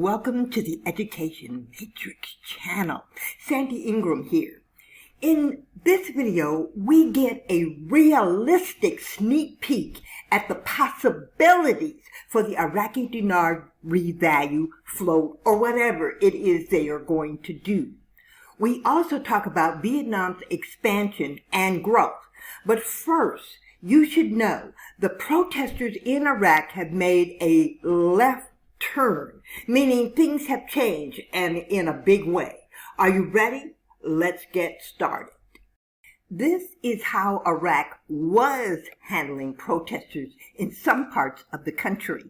welcome to the Education Matrix channel. Sandy Ingram here. In this video, we get a realistic sneak peek at the possibilities for the Iraqi dinar revalue, float, or whatever it is they are going to do. We also talk about Vietnam's expansion and growth. But first, you should know the protesters in Iraq have made a left turn, meaning things have changed and in a big way. Are you ready? Let's get started. This is how Iraq was handling protesters in some parts of the country.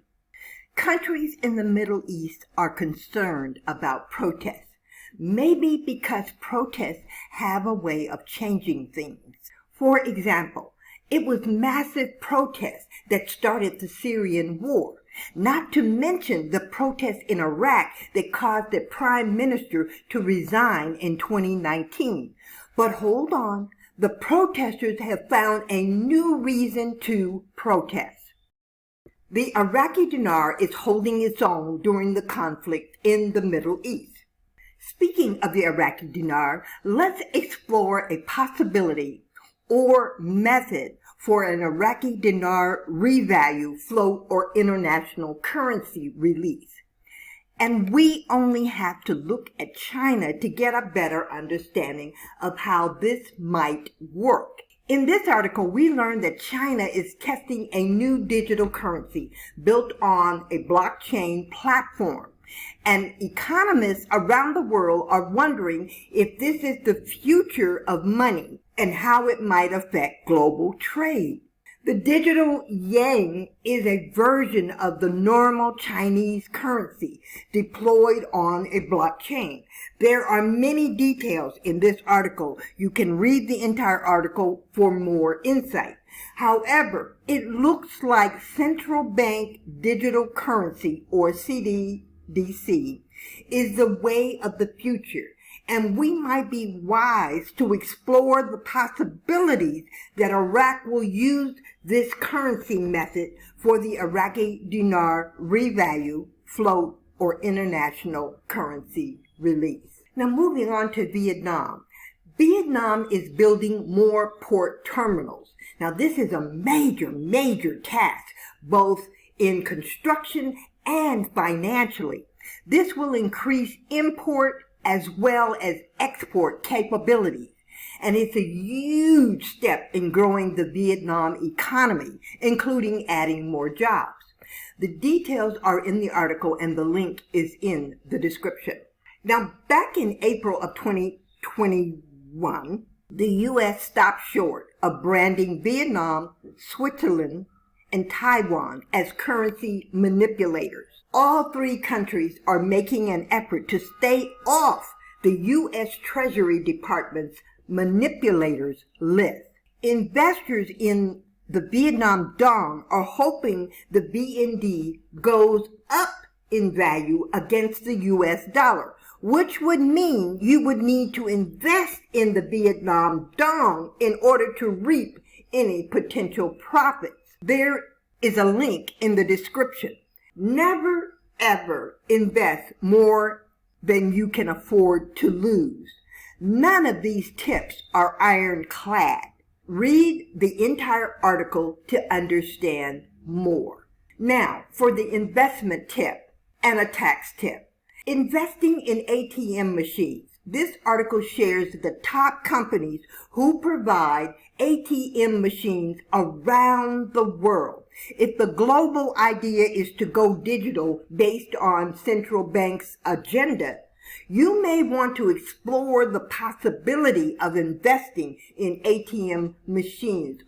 Countries in the Middle East are concerned about protests, maybe because protests have a way of changing things. For example, it was massive protests that started the Syrian war, not to mention the protests in Iraq that caused the prime minister to resign in 2019. But hold on, the protesters have found a new reason to protest. The Iraqi dinar is holding its own during the conflict in the Middle East. Speaking of the Iraqi dinar, let's explore a possibility or method for an Iraqi dinar revalue, float, or international currency release. And we only have to look at China to get a better understanding of how this might work. In this article, we learned that China is testing a new digital currency built on a blockchain platform. And economists around the world are wondering if this is the future of money and how it might affect global trade. The digital yuan is a version of the normal Chinese currency deployed on a blockchain. There are many details in this article. You can read the entire article for more insight. However, it looks like central bank digital currency, or CBDC, is the way of the future, and we might be wise to explore the possibilities that Iraq will use this currency method for the Iraqi dinar revalue, float, or international currency release. Now moving on to Vietnam. Vietnam is building more port terminals. Now this is a major task, both in construction and financially. This will increase import as well as export capabilities. And it's a huge step in growing the Vietnam economy, including adding more jobs. The details are in the article and the link is in the description. Now, back in April of 2021, the U.S. stopped short of branding Vietnam, Switzerland, and Taiwan as currency manipulators. All three countries are making an effort to stay off the U.S. Treasury Department's manipulators list. Investors in the Vietnam dong are hoping the VND goes up in value against the U.S. dollar, which would mean you would need to invest in the Vietnam dong in order to reap any potential profits. There is a link in the description. Never, ever invest more than you can afford to lose. None of these tips are ironclad. Read the entire article to understand more. Now, for the investment tip and a tax tip. Investing in ATM machines. This article shares the top companies who provide ATM machines around the world. If the global idea is to go digital based on central bank's agenda, you may want to explore the possibility of investing in ATM machines.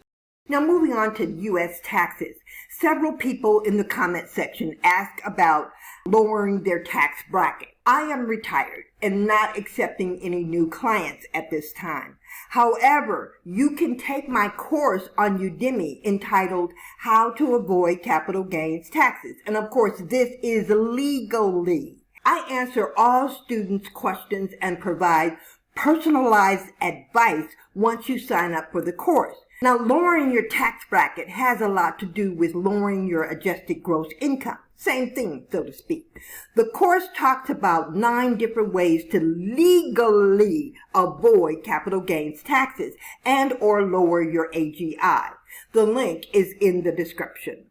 Now moving on to U.S. taxes. Several people in the comment section ask about lowering their tax bracket. I am retired and not accepting any new clients at this time. However, you can take my course on Udemy entitled How to Avoid Capital Gains Taxes. And of course, this is legally. I answer all students' questions and provide personalized advice once you sign up for the course. Now, lowering your tax bracket has a lot to do with lowering your adjusted gross income. Same thing, so to speak. The course talks about 9 different ways to legally avoid capital gains taxes and or lower your AGI. The link is in the description.